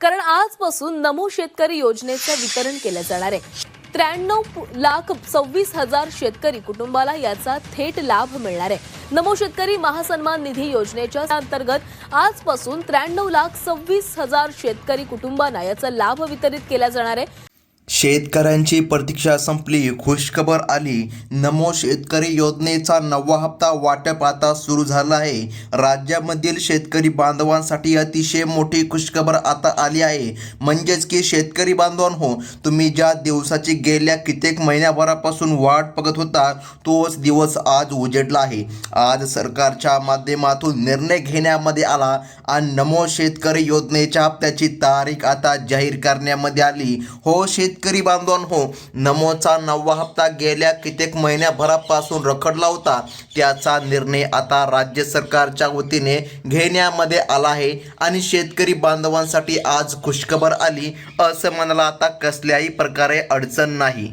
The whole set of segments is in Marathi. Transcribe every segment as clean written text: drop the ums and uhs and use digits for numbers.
कारण आजपासून नमो शेतकरी योजनेचे वितरण केले जाणार आहे। 93,26,000 शेतकरी कुटुंबाला याचा थेट लाभ मिळणार आहे। नमो शेतकरी महासन्मान निधी योजनेच्या अंतर्गत आजपासून 93,26,000 शेतकरी कुटुंबांना याचा लाभ वितरित केला जाणार आहे। शेतकऱ्यांची प्रतीक्षा संपली, खुशखबर आली। नमो शेतकरी योजनेचा 9वा हप्ता वाटप आता सुरू झाला आहे। राज्यामधील शेतकरी बांधवांसाठी अतिशय मोठी खुशखबर आता आली आहे। म्हणजेच की शेतकरी बांधवांनो, तुम्ही ज्या दिवसाची गेल्या कित्येक महिन्याभरापासून वाट बघत होता तोच दिवस आज उजेडला आहे। आज सरकारच्या माध्यमातून निर्णय घेण्यामध्ये आला आणि नमो शेतकरी योजनेच्या हप्त्याची तारीख आता जाहीर करण्यामध्ये आली। हो शेतकरी बांधवांनो, नमोचा 9वा हप्ता गेल्या कित्येक महिन्याभरापासून रखडला होता, त्याचा निर्णय आता राज्य सरकारच्या वतीने घेण्यामध्ये आला आहे आणि शेतकरी बांधवांसाठी आज खुशखबर आली असं म्हणायला आता कसल्याही प्रकारे अडचण नाही।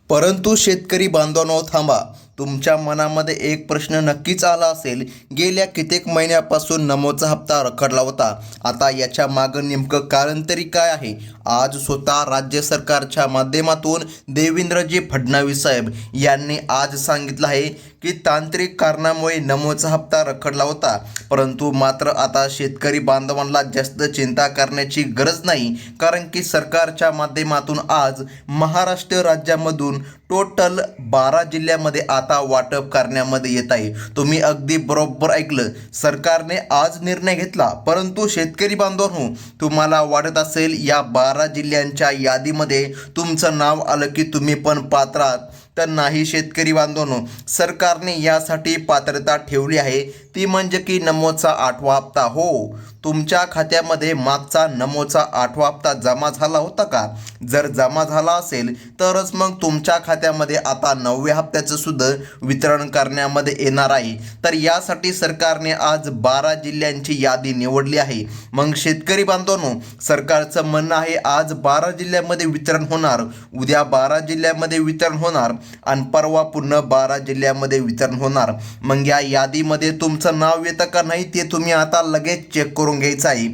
परंतु शेतकरी बांधवांनो थांबा, तुमच्या मनामध्ये एक प्रश्न नक्कीच आला असेल, गेल्या कित्येक महिन्यापासून नमोचा हप्ता रखडला होता, आता याच्या मागं नेमकं कारण तरी काय आहे? आज स्वतः राज्य सरकारच्या माध्यमातून देवेंद्रजी फडणवीस साहेब यांनी आज सांगितलं आहे की तांत्रिक कारणामुळे नमोचा हप्ता रखडला होता, परंतु मात्र आता शेतकरी बांधवांना जास्त चिंता करण्याची गरज नाही, कारण की सरकारच्या माध्यमातून आज महाराष्ट्र राज्यामधून टोटल 12 जिल्ह्यामध्ये आता वाटप करण्यामध्ये येत आहे। तुम्ही अगदी बरोबर ऐकलं, सरकारने आज निर्णय घेतला, परंतु शेतकरी बांधवांनो, तुम्हाला वाटत असेल या 12 जिल्ह्यांच्या यादीमध्ये तुमचं नाव आलं की तुम्ही पण पात्र आहात, तर नाही शेतकरी बांधवांनो, सरकारने यासाठी पात्रता ठेवली आहे, ती म्हणजे की नमोचा 8वा हप्ता। हो, तुमच्या खात्यामध्ये मागचा नमोचा 8वा हप्ता जमा झाला होता का? जर जमा झाला असेल तरच मग तुमच्या खात्यामध्ये आता 9व्या हप्त्याचं सुद्धा वितरण करण्यामध्ये येणार आहे। तर यासाठी सरकारने आज 12 जिल्ह्यांची यादी निवडली आहे। मग शेतकरी बांधवांनो, सरकारचं म्हणणं आहे आज 12 जिल्ह्यामध्ये वितरण होणार, उद्या 12 जिल्ह्यामध्ये वितरण होणार आणि परवा पुन्हा 12 जिल्ह्यामध्ये वितरण होणार। मग या यादीमध्ये तुमचं नाव येतं का नाही ते तुम्ही आता लगेच चेक करून घ्यायचं आहे।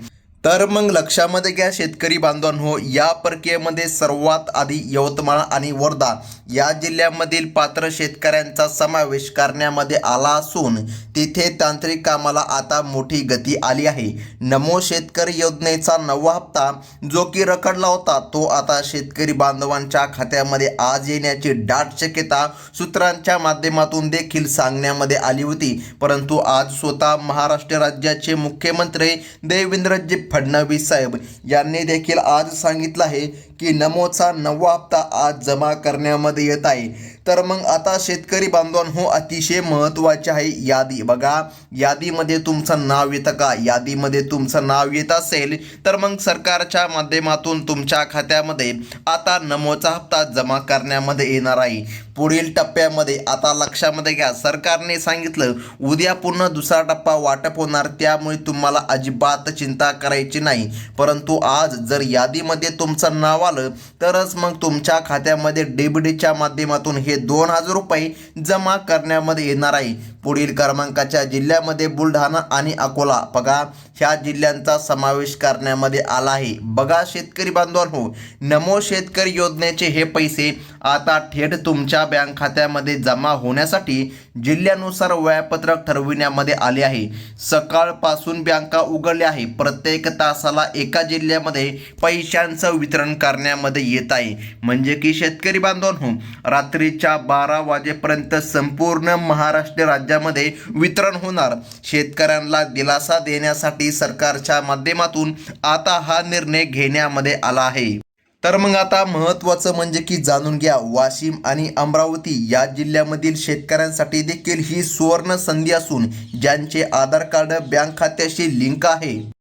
तर मग लक्षामध्ये घ्या शेतकरी बांधवांनो, या प्रक्रियेमध्ये सर्वात आधी यवतमाळ आणि वर्धा या जिल्ह्यामधील पात्र शेतकऱ्यांचा समावेश करण्यामध्ये आला असून तिथे तांत्रिक कामाला आता मोठी गती आली आहे। नमो शेतकरी योजनेचा 9वा हप्ता जो की रखडला होता तो आता शेतकरी बांधवांच्या खात्यामध्ये आज येण्याची दाट शक्यता सूत्रांच्या माध्यमातून देखील सांगण्यामध्ये आली होती, परंतु आज स्वतः महाराष्ट्र राज्याचे मुख्यमंत्री देवेंद्रजी फडणवीस साहेब यांनी देखील आज सांगितलं आहे की नमोचा 9वा हप्ता आज जमा करण्यामध्ये येत आहे। तर मग आता शेतकरी बांधवांनो, अतिशय महत्त्वाची आहे यादी। बघा, यादीमध्ये तुमचं नाव येतं का? यादीमध्ये तुमचं नाव येत असेल तर मग सरकारच्या माध्यमातून तुमच्या खात्यामध्ये आता नमोचा हप्ता जमा करण्यामध्ये येणार आहे। पुढील टप्प्यामध्ये आता लक्षामध्ये घ्या, सरकारने सांगितलं उद्या पुन्हा दुसरा टप्पा वाटप होणार, त्यामुळे तुम्हाला अजिबात चिंता करायची नाही। परंतु आज जर यादीमध्ये तुमचं नाव आलं तरच मग तुमच्या खात्यामध्ये डीबीटीच्या माध्यमातून हे 2,000 रुपये जमा करण्यामध्ये येणार आहे। पुढील क्रमांकाच्या जिल्ह्यामध्ये बुलढाणा आणि अकोला, बघा ह्या जिल्ह्यांचा समावेश करण्यामध्ये आला आहे। बघा शेतकरी बांधवांनो, नमो शेतकरी योजनेचे हे पैसे आता थेट तुमच्या बँक खात्यामध्ये जमा होण्यासाठी जिल्ह्यानुसार वेळापत्रक ठरविण्यामध्ये आले आहे। सकाळपासून बँका उघडल्या आहे, प्रत्येक तासाला एका जिल्ह्यामध्ये पैशांचं वितरण करण्यामध्ये येत आहे। म्हणजे की शेतकरी बांधवांनो, रात्रीच्या 12 वाजेपर्यंत संपूर्ण महाराष्ट्र राज्यामध्ये वितरण होणार। शेतकऱ्यांना दिलासा देण्यासाठी सरकारच्या माध्यमातून आता हा निर्णय घेण्यामध्ये आला आहे। तर मग आता महत्त्वाचं म्हणजे की जाणून घ्या, वाशिम आणि अमरावती या जिल्ह्यामधील शेतकऱ्यांसाठी देखील ही सुवर्ण संधी असून ज्यांचे आधार कार्ड बँक खात्याशी लिंक आहे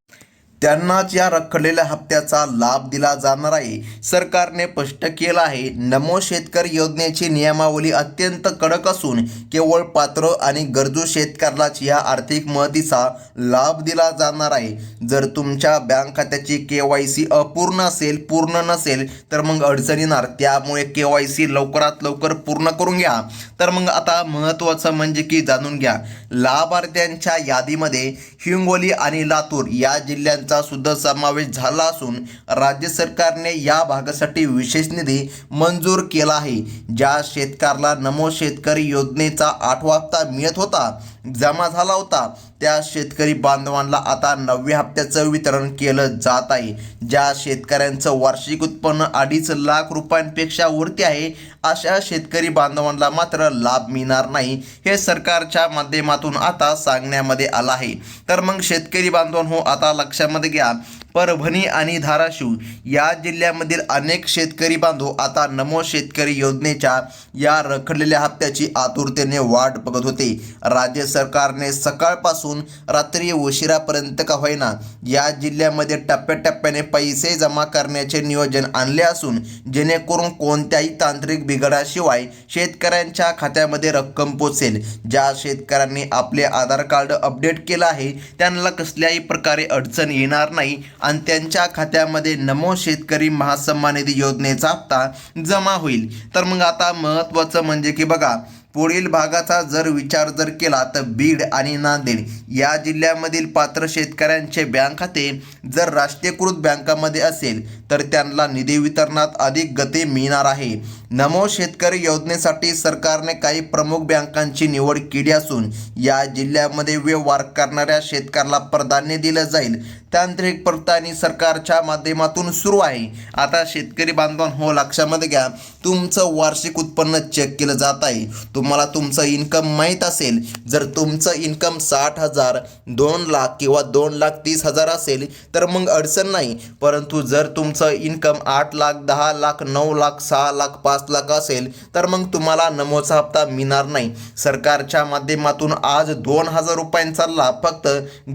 त्यांनाच या रखडलेल्या हप्त्याचा लाभ दिला जाणार आहे। सरकारने स्पष्ट केलं आहे, नमो शेतकरी योजनेची नियमावली अत्यंत कडक असून केवळ पात्र आणि गरजू शेतकऱ्यालाच या आर्थिक मदतीचा लाभ दिला जाणार आहे। जर तुमच्या बँक खात्याची KYC अपूर्ण असेल, पूर्ण नसेल तर मग अडचण येणार, त्यामुळे KYC लवकरात लवकर पूर्ण करून घ्या। तर मग आता महत्त्वाचं म्हणजे की जाणून घ्या, लाभार्थ्यांच्या यादीमध्ये हिंगोली आणि लातूर या जिल्ह्यांचा योजनेचा सुद्धा समावेश झाला असून राज्य सरकारने या भागासाठी विशेष निधी मंजूर केला आहे. ज्या शेतकऱ्याला नमो शेतकरी योजनेचा 8वा हप्ता मिळत होता, जमा झाला होता, त्या शेतकरी बांधवांना आता 9व्या हप्त्याचं वितरण केलं जात आहे. ज्या शेतकऱ्यांचं वार्षिक उत्पन्न 2.5 लाख रुपयांपेक्षा वरती आहे, अशा शेतकरी बांधवांना मात्र लाभ मिळणार नाही, हे सरकारच्या माध्यमातून आता सांगण्यामध्ये आलं आहे. तर मग शेतकरी बांधवांनो, आता लक्षामध्ये घ्या, परभणी आणि धाराशिव या जिल्ह्यामधील अनेक शेतकरी बांधव आता नमो शेतकरी योजनेच्या या रखडलेल्या हप्त्याची आतुरतेने वाट बघत होते. राज्य सरकारने सकाळपासून रात्री उशिरापर्यंत का होईना या जिल्ह्यामध्ये टप्प्याटप्प्याने पैसे जमा करण्याचे नियोजन आणले असून जेणेकरून कोणत्याही तांत्रिक बिघाडाशिवाय शेतकऱ्यांच्या खात्यामध्ये रक्कम पोचेल. ज्या शेतकऱ्यांनी आपले आधार कार्ड अपडेट केलं आहे त्यांना कसल्याही प्रकारे अडचण येणार नाही आणि त्यांच्या खात्यामध्ये नमो शेतकरी महासन्मान निधी योजनेचा हप्ता जमा होईल. तर मग आता महत्त्वाचं म्हणजे की बघा, पुढील भागाचा जर विचार केला तर बीड आणि नांदेड या जिल्ह्यामधील पात्र शेतकऱ्यांचे बँक खाते जर राष्ट्रीयकृत बँकामध्ये असेल तर त्यांना निधी वितरणात अधिक गती मिळणार आहे. नमो शेतकरी योजनेसाठी सरकारने काही प्रमुख बँकांची निवड केली असून या जिल्ह्यामध्ये व्यवहार करणाऱ्या शेतकऱ्याला प्राधान्य दिलं जाईल. तांत्रिक पडताळणी सरकारच्या माध्यमातून सुरू आहे. आता शेतकरी बांधवांनो, लक्षामध्ये घ्या, तुमचं वार्षिक उत्पन्न चेक केलं जात आहे. तुम्हाला तुमचं इन्कम माहीत असेल. जर तुमचं इन्कम 60,000, 2 लाख किंवा 2,30,000 असेल तर मग अडचण नाही. परंतु जर तुमचं इन्कम 8 लाख, 10 लाख, 9 लाख, 6 लाख, 5 लाख असेल तर मग तुम्हाला नमोचा हप्ता मिळणार नाही. सरकारच्या माध्यमातून आज 2,000 रुपयांचा लाभ फक्त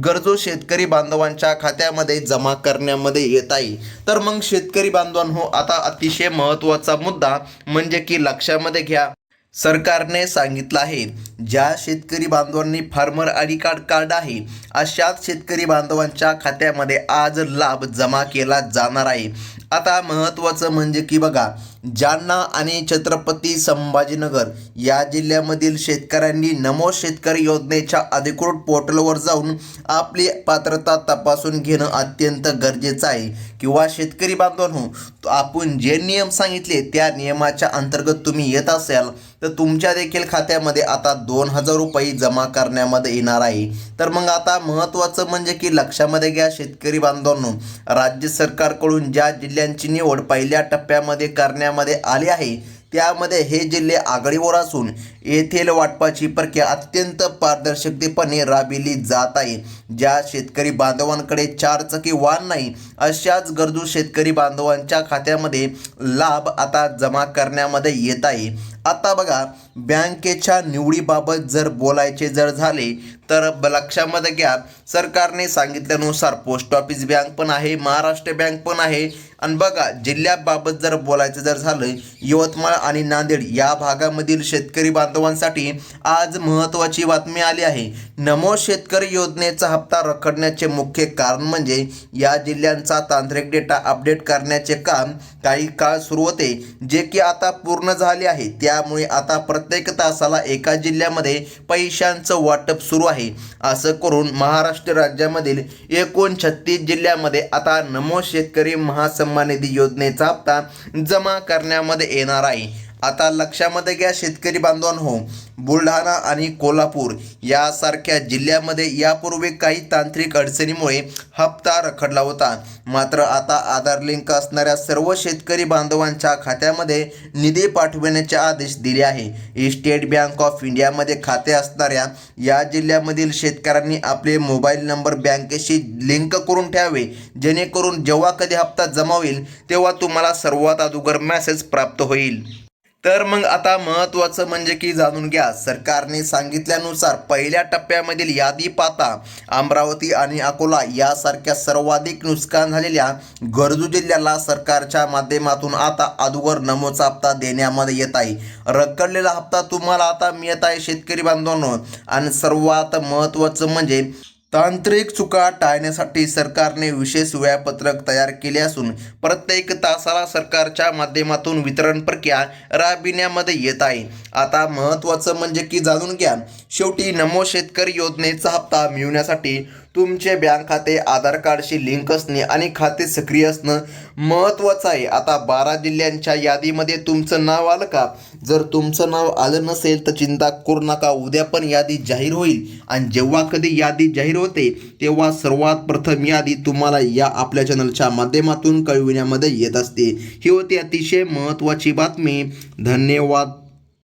गरजू शेतकरी बांधवांच्या खात्यामध्ये जमा करण्यामध्ये येत आहे. तर मग शेतकरी बांधवांनो, आता अतिशय महत्त्वाचा मुद्दा म्हणजे की लक्षामध्ये घ्या, सरकारने सांगितलं आहे ज्या शेतकरी बांधवांनी फार्मर आयडी कार्ड काढलं आहे अशाच शेतकरी बांधवांच्या खात्यामध्ये आज लाभ जमा केला जाणार आहे. आता महत्त्वाचं म्हणजे की बघा, जालना आणि छत्रपती संभाजीनगर या जिल्ह्यामधील शेतकऱ्यांनी नमो शेतकरी योजनेच्या अधिकृत पोर्टलवर जाऊन आपली पात्रता तपासून घेणं अत्यंत गरजेचं आहे. किंवा शेतकरी बांधवांनो, आपण जे नियम सांगितले त्या नियमाच्या अंतर्गत तुम्ही येत असाल तर तुमच्या देखील खात्यामध्ये आता 2,000 रुपये जमा करण्यामध्ये येणार आहे. तर मग आता महत्त्वाचं म्हणजे की लक्षामध्ये घ्या शेतकरी बांधवांनो, राज्य सरकारकडून ज्या जिल्ह्यांची निवड पहिल्या टप्प्यामध्ये करण्यामध्ये आली आहे त्यामध्ये हे जिल्हे आघाडीवर असून येथील वाटपाची प्रक्रिया अत्यंत पारदर्शकतेपणे राबविली जात आहे. ज्या शेतकरी बांधवांकडे 4 चाकी वाहन नाही अशाच गरजू शेतकरी बांधवांच्या खात्यामध्ये लाभ आता जमा करण्यामध्ये येत आहे. आता बघा, बँकेच्या निवडीबाबत जर बोलायचे झाले तर लक्षामध्ये घ्या, सरकारने सांगितल्यानुसार पोस्ट ऑफिस बँक पण आहे, महाराष्ट्र बँक पण आहे. आणि बघा, जिल्ह्याबाबत जर बोलायचं झालं, यवतमाळ आणि नांदेड या भागामधील शेतकरी बांधवांसाठी आज महत्त्वाची बातमी आली आहे. नमो शेतकरी योजनेचा हप्ता रखडण्याचे मुख्य कारण म्हणजे या जिल्ह्यांचा तांत्रिक डेटा अपडेट करण्याचे काम काही काळ सुरू होते, जे की आता पूर्ण झाले आहे. त्यामुळे आता प्रत्येक तासाला एका जिल्ह्यामध्ये पैशांचं वाटप सुरू आहे. असं करून महाराष्ट्र राज्यामधील एकूण 36 जिल्ह्यामध्ये आता नमो शेतकरी महासन्मान निधी योजनेचा हप्ता जमा करण्यामध्ये येणार आहे. आता लक्षामध्ये घ्या शेतकरी बांधवांनो, बुलढाणा आणि कोल्हापूर यासारख्या जिल्ह्यामध्ये यापूर्वी काही तांत्रिक अडचणीमुळे हप्ता रखडला होता. मात्र आता आधार लिंक असणाऱ्या सर्व शेतकरी बांधवांच्या खात्यामध्ये निधी पाठविण्याचे आदेश दिले आहे. स्टेट बँक ऑफ इंडियामध्ये खाते असणाऱ्या या जिल्ह्यामधील शेतकऱ्यांनी आपले मोबाईल नंबर बँकेशी लिंक करून ठेवावे, जेणेकरून जेव्हा कधी हप्ता जमा होईल तेव्हा तुम्हाला सर्वात अगोदर मेसेज प्राप्त होईल. तर मग आता महत्त्वाचं म्हणजे की जाणून घ्या, सरकारने सांगितल्यानुसार पहिल्या टप्प्यामधील यादी पाहता अमरावती आणि अकोला यासारख्या सर्वाधिक नुकसान झालेल्या गरजू जिल्ह्याला सरकारच्या माध्यमातून आता अगोदर नमोचा हप्ता देण्यामध्ये येत आहे. रखडलेला हप्ता तुम्हाला आता मिळत आहे शेतकरी बांधवांनो. आणि सर्वात महत्त्वाचं म्हणजे तांत्रिक चुका टाळण्यासाठी सरकारने विशेष वेळापत्रक तयार केले असून प्रत्येक तासाला सरकारच्या माध्यमातून वितरण प्रक्रिया राबविण्यामध्ये येत आहे. आता महत्त्वाचं म्हणजे की जाणून घ्या, शेवटी नमो शेतकरी योजनेचा हप्ता मिळवण्यासाठी तुमचे बँक खाते आधार कार्डशी लिंक असणे आणि खाते सक्रिय असणं महत्त्वाचं आहे. आता 12 जिल्ह्यांच्या यादीमध्ये तुमचं नाव आलं का? जर तुमचं नाव आलं नसेल तर चिंता करू नका, उद्या पण यादी जाहीर होईल. आणि जेव्हा कधी यादी जाहीर होते तेव्हा सर्वात प्रथम यादी तुम्हाला या आपल्या चॅनलच्या माध्यमातून कळविण्यामध्ये येत असते. ही होती अतिशय महत्त्वाची बातमी. धन्यवाद.